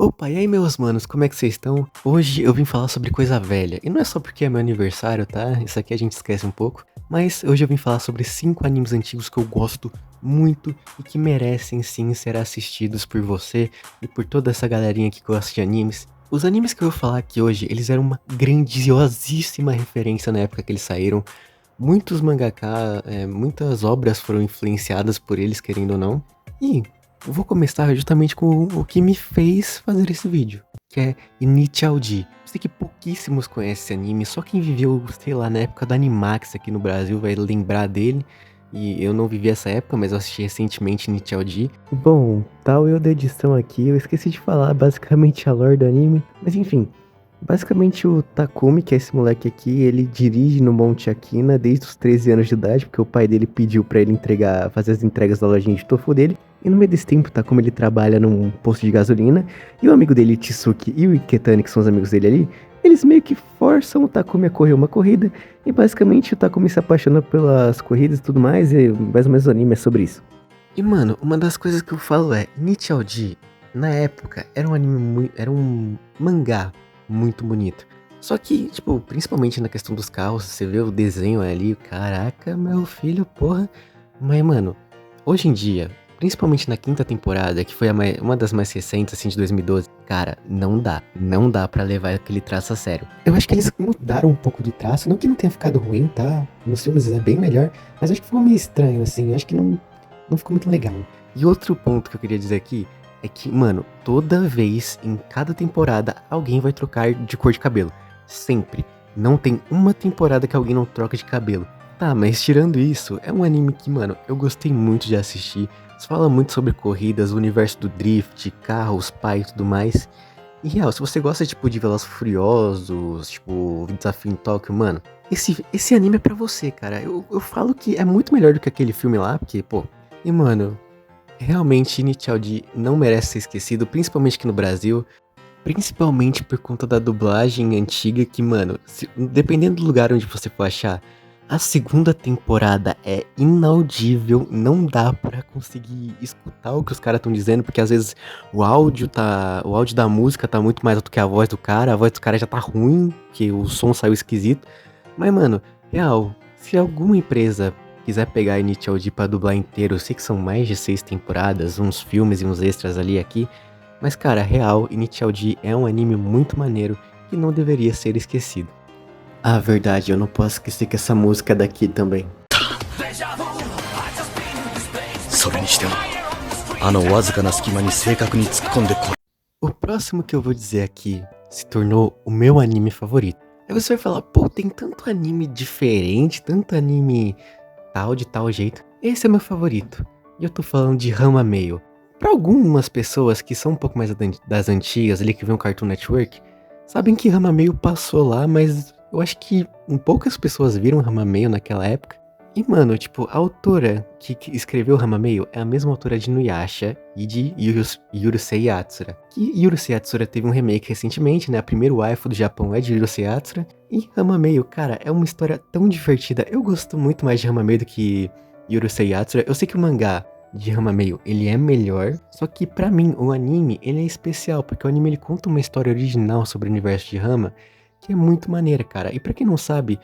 Opa, e aí meus manos, como é que vocês estão? Hoje eu vim falar sobre coisa velha, e não é só porque é meu aniversário, tá? Isso aqui a gente esquece um pouco. Mas hoje eu vim falar sobre 5 animes antigos que eu gosto muito e que merecem sim ser assistidos por você e por toda essa galerinha que gosta de animes. Os animes que eu vou falar aqui hoje, eles eram uma grandiosíssima referência na época que eles saíram. Muitos mangaka, muitas obras foram influenciadas por eles, querendo ou não. E eu vou começar justamente com o que me fez fazer esse vídeo, que é Initial D. Sei que pouquíssimos conhecem esse anime, só quem viveu, sei lá, na época do Animax aqui no Brasil vai lembrar dele. E eu não vivi essa época, mas eu assisti recentemente Initial D. Bom, tal eu da edição aqui, eu esqueci de falar basicamente a lore do anime, mas enfim. Basicamente o Takumi, que é esse moleque aqui, ele dirige no Monte Aquina desde os 13 anos de idade, porque o pai dele pediu pra ele fazer as entregas da lojinha de tofu dele. E no meio desse tempo, o Takumi ele trabalha num posto de gasolina, e o amigo dele, Tsuki, e o Iketani, que são os amigos dele ali, eles meio que forçam o Takumi a correr uma corrida, e basicamente o Takumi se apaixona pelas corridas e tudo mais, e mais ou menos o anime é sobre isso. E mano, uma das coisas que eu falo é, Initial D, na época, era um anime era um mangá muito bonito. Só que, tipo, principalmente na questão dos carros, você vê o desenho ali, caraca, meu filho, porra. Mas, mano, hoje em dia, principalmente na quinta temporada, que foi uma das mais recentes, assim, de 2012, cara, não dá pra levar aquele traço a sério. Eu acho que eles mudaram um pouco de traço, não que não tenha ficado ruim, tá? Nos filmes é bem melhor, mas acho que ficou meio estranho, assim, acho que não ficou muito legal. E outro ponto que eu queria dizer aqui é que, mano, toda vez, em cada temporada, alguém vai trocar de cor de cabelo. Sempre. Não tem uma temporada que alguém não troca de cabelo. Tá, mas tirando isso, é um anime que, mano, eu gostei muito de assistir. Se fala muito sobre corridas, o universo do drift, carros, pai e tudo mais. E real, se você gosta, tipo, de Velozes e Furiosos, tipo, Desafio em Tóquio, mano, esse anime é pra você, cara. Eu falo que é muito melhor do que aquele filme lá, porque, pô. E, mano, realmente Initial D não merece ser esquecido, principalmente aqui no Brasil. Principalmente por conta da dublagem antiga que, mano, dependendo do lugar onde você for achar, a segunda temporada é inaudível, não dá pra conseguir escutar o que os caras estão dizendo, porque às vezes o áudio da música tá muito mais alto que a voz do cara, a voz do cara já tá ruim, que o som saiu esquisito. Mas, mano, real, se alguma empresa quiser pegar a Initial D pra dublar inteiro, eu sei que são mais de 6 temporadas, uns filmes e uns extras ali e aqui, mas cara, real, Initial D é um anime muito maneiro que não deveria ser esquecido. Ah, verdade, eu não posso esquecer que essa música é daqui também. O próximo que eu vou dizer aqui se tornou o meu anime favorito. Aí você vai falar, pô, tem tanto anime diferente, tanto anime tal, de tal jeito. Esse é meu favorito. E eu tô falando de Ranma Meio. Pra algumas pessoas que são um pouco mais das antigas, ali que vê o Cartoon Network, sabem que Ranma Meio passou lá, mas eu acho que poucas pessoas viram Ranma Meio naquela época. E mano, tipo, a autora que escreveu Ranma Meio é a mesma autora de Nuyasha e de Yurusei Yatsura. Que Yurusei Yatsura teve um remake recentemente, né? A primeira waifu do Japão é de Yurusei Yatsura. E Ranma Meio, cara, é uma história tão divertida. Eu gosto muito mais de Ranma Meio do que Yurusei Yatsura. Eu sei que o mangá de Ranma Meio, ele é melhor, só que pra mim, o anime, ele é especial, porque o anime ele conta uma história original sobre o universo de Ranma, que é muito maneira, cara. E pra quem não sabe,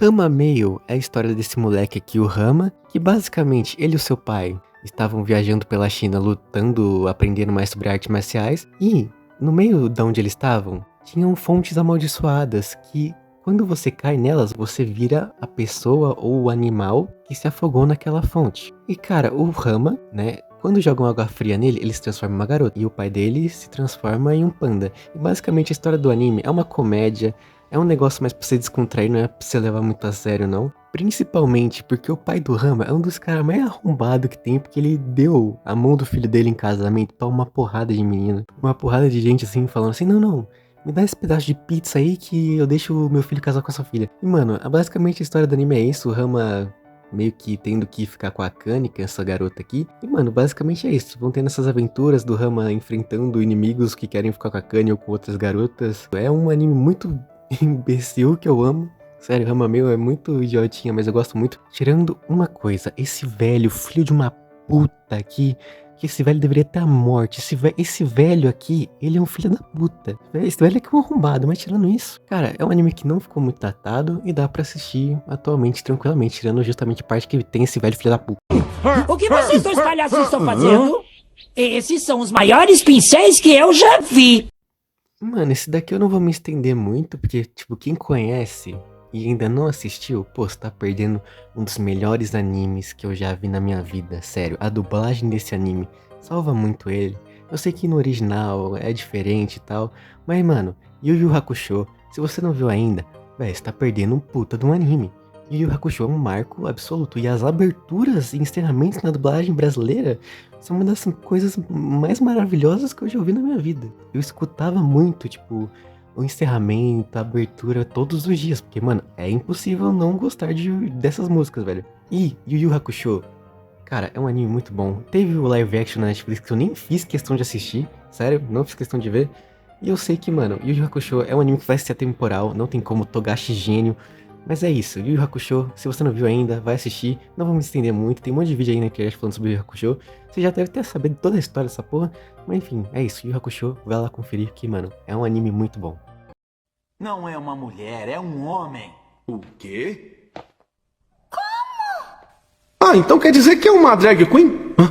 Ranma Meio é a história desse moleque aqui, o Ranma, que basicamente ele e o seu pai estavam viajando pela China, lutando, aprendendo mais sobre artes marciais, e no meio de onde eles estavam, tinham fontes amaldiçoadas que quando você cai nelas, você vira a pessoa ou o animal que se afogou naquela fonte. E cara, o Rama, né, quando jogam água fria nele, ele se transforma em uma garota. E o pai dele se transforma em um panda. E basicamente a história do anime é uma comédia, é um negócio mais pra você descontrair, não é pra você levar muito a sério não. Principalmente porque o pai do Rama é um dos caras mais arrombados que tem, porque ele deu a mão do filho dele em casamento pra uma porrada de menina. Uma porrada de gente assim, falando assim, não, me dá esse pedaço de pizza aí que eu deixo o meu filho casar com a sua filha. E mano, basicamente a história do anime é isso, o Rama meio que tendo que ficar com a Akane, que é essa garota aqui. E mano, basicamente é isso, vão tendo essas aventuras do Rama enfrentando inimigos que querem ficar com a Akane ou com outras garotas. É um anime muito imbecil que eu amo. Sério, Rama meu é muito idiotinha, mas eu gosto muito. Tirando uma coisa, esse velho filho de uma puta aqui, que esse velho deveria ter a morte. Esse velho aqui, ele é um filho da puta. Esse velho aqui é um arrombado, mas tirando isso, cara, é um anime que não ficou muito datado e dá pra assistir atualmente tranquilamente, tirando justamente a parte que tem esse velho filho da puta. O que vocês dois palhaços estão fazendo? Esses são os maiores pincéis que eu já vi. Mano, esse daqui eu não vou me estender muito, porque, tipo, quem conhece e ainda não assistiu, pô, você tá perdendo um dos melhores animes que eu já vi na minha vida, sério. A dublagem desse anime salva muito ele. Eu sei que no original é diferente e tal, mas, mano, Yu Yu Hakusho, se você não viu ainda, véi, você tá perdendo um puta de um anime. Yu Yu Hakusho é um marco absoluto, e as aberturas e encerramentos na dublagem brasileira são uma das coisas mais maravilhosas que eu já ouvi na minha vida. Eu escutava muito, tipo, o encerramento, a abertura todos os dias, porque, mano, é impossível não gostar dessas músicas, velho. E Yu Yu Hakusho, cara, é um anime muito bom. Teve o live action na Netflix que eu nem fiz questão de assistir, sério, não fiz questão de ver. E eu sei que, mano, Yu Yu Hakusho é um anime que vai ser atemporal, não tem como, Togashi gênio. Mas é isso, Yu Yu Hakusho, se você não viu ainda, vai assistir, não vou me estender muito, tem um monte de vídeo aí na internet falando sobre Yu Yu Hakusho, você já deve ter sabido toda a história dessa porra, mas enfim, é isso, Yu Yu Hakusho, vai lá conferir que, mano, é um anime muito bom. Não é uma mulher, é um homem. O quê? Como? Ah, então quer dizer que é uma drag queen? Hã?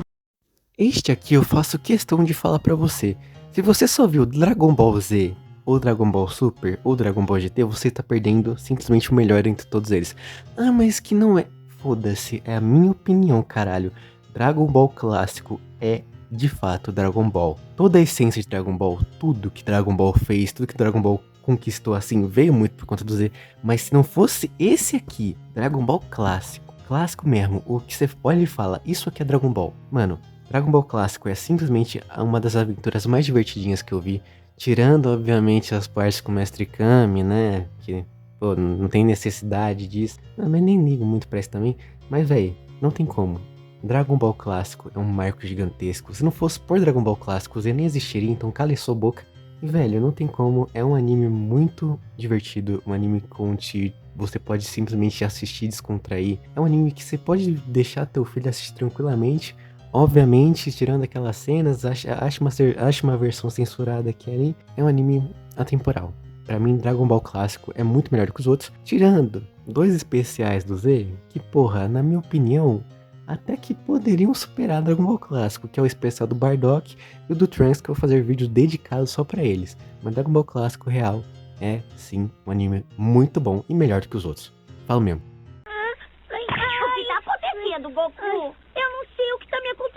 Este aqui eu faço questão de falar pra você, se você só viu Dragon Ball Z, ou Dragon Ball Super, ou Dragon Ball GT, você tá perdendo simplesmente o melhor entre todos eles. Ah, mas que não é... Foda-se, é a minha opinião, caralho. Dragon Ball clássico é, de fato, Dragon Ball. Toda a essência de Dragon Ball, tudo que Dragon Ball fez, tudo que Dragon Ball conquistou, assim, veio muito por conta do Z. Mas se não fosse esse aqui, Dragon Ball clássico, clássico mesmo, o que você olha e fala, isso aqui é Dragon Ball. Mano, Dragon Ball clássico é simplesmente uma das aventuras mais divertidinhas que eu vi. Tirando, obviamente, as partes com o Mestre Kami, né? Que, pô, não tem necessidade disso. Não, mas nem ligo muito pra isso também. Mas, véi, não tem como. Dragon Ball Clássico é um marco gigantesco. Se não fosse por Dragon Ball Clássico, Zé nem existiria, então cala sua boca. E, velho, não tem como. É um anime muito divertido. Um anime onde você pode simplesmente assistir e descontrair. É um anime que você pode deixar teu filho assistir tranquilamente. Obviamente, tirando aquelas cenas, acho uma versão censurada aqui ali. É um anime atemporal. Pra mim, Dragon Ball clássico é muito melhor que os outros. Tirando dois especiais do Z, que porra, na minha opinião, até que poderiam superar Dragon Ball clássico, que é o especial do Bardock e o do Trunks, que eu vou fazer vídeo dedicado só pra eles. Mas Dragon Ball clássico real é, sim, um anime muito bom e melhor do que os outros. Falo mesmo. O que tá acontecendo, Goku? Eu não sei o que tá me acontecendo.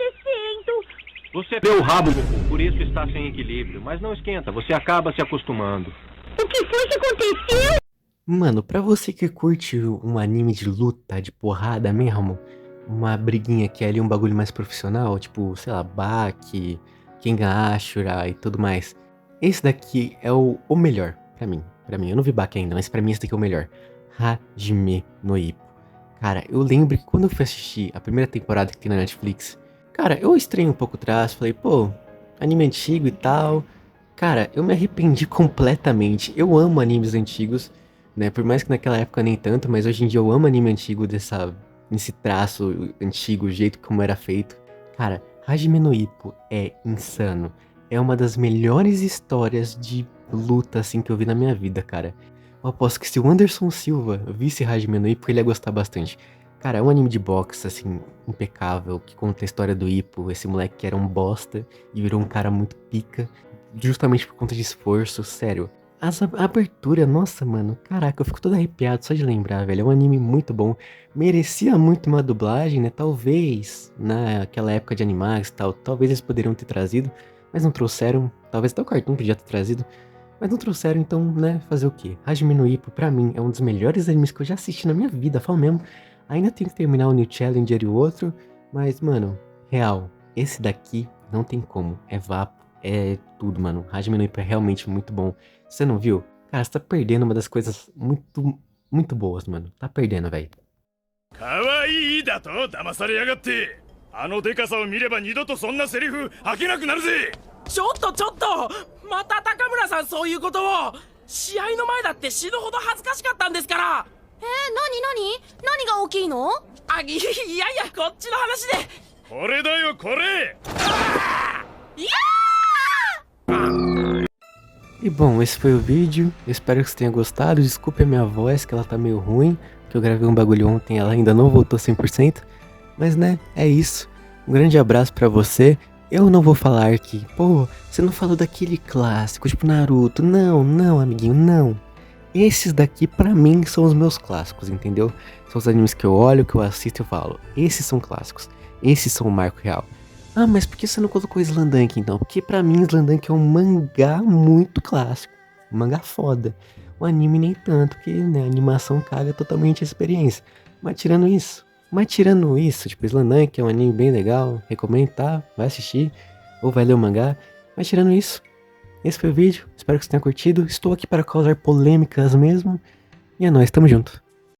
Você deu o rabo, Goku, por isso está sem equilíbrio. Mas não esquenta, você acaba se acostumando. O que foi que aconteceu? Mano, pra você que curte um anime de luta, de porrada mesmo, uma briguinha que é ali um bagulho mais profissional, tipo, sei lá, Baki, Kengan Ashura e tudo mais. Esse daqui é o melhor, pra mim. Eu não vi Baki ainda, mas pra mim esse daqui é o melhor. Hajime no Ippo. Cara, eu lembro que quando eu fui assistir a primeira temporada que tem na Netflix, cara, eu estranhei um pouco atrás, falei, pô, anime antigo e tal. Cara, eu me arrependi completamente. Eu amo animes antigos, né? Por mais que naquela época nem tanto, mas hoje em dia eu amo anime antigo nesse traço antigo, o jeito como era feito. Cara, Hajime no Ippo é insano. É uma das melhores histórias de luta, assim, que eu vi na minha vida, cara. Eu aposto que se o Anderson Silva visse Hajime no Ippo, ele ia gostar bastante. Cara, é um anime de boxe, assim, impecável, que conta a história do Ippo, esse moleque que era um bosta e virou um cara muito pica, justamente por conta de esforço, sério. A abertura, nossa, mano, caraca, eu fico todo arrepiado só de lembrar, velho. É um anime muito bom, merecia muito uma dublagem, né? Talvez, naquela época de Animax e tal, talvez eles poderiam ter trazido, mas não trouxeram. Talvez até o Cartoon podia ter trazido. Mas não trouxeram, então, né, fazer o quê? Hajime no Ippo, pra mim, é um dos melhores animes que eu já assisti na minha vida, falo mesmo. Ainda tenho que terminar o New Challenger e o outro, mas, mano, real, esse daqui não tem como, é vapo, é tudo, mano. Hajime no Ippo é realmente muito bom. Você não viu? Cara, você tá perdendo uma das coisas muito, muito boas, mano. Tá perdendo, velho. Kawaii da to damasare yagatte. Ano dekasa o mireば二度とそんなセリフ吐けなくなるぜ。ちょっとまた高村さんそういうことを。試合の前だって死ぬほど恥ずかしかったんですから。何が大きいの？いやいやこっちの話で。これだよこれ E bom, esse foi o vídeo, eu espero que você tenha gostado, desculpe a minha voz que ela tá meio ruim, que eu gravei um bagulho ontem e ela ainda não voltou 100%, mas né, é isso, um grande abraço pra você, eu não vou falar que, pô, você não falou daquele clássico, tipo Naruto, não amiguinho, não, esses daqui pra mim são os meus clássicos, entendeu? São os animes que eu olho, que eu assisto e eu falo, esses são clássicos, esses são o marco real. Ah, mas por que você não colocou Slandunk então? Porque pra mim Slandunk é um mangá muito clássico. Um mangá foda. O anime nem tanto, porque né, a animação caga totalmente a experiência. Mas tirando isso, tipo, Slandunk é um anime bem legal. Recomendo, tá? Vai assistir. Ou vai ler o mangá. Mas tirando isso, esse foi o vídeo. Espero que você tenha curtido. Estou aqui para causar polêmicas mesmo. E é nóis, tamo junto.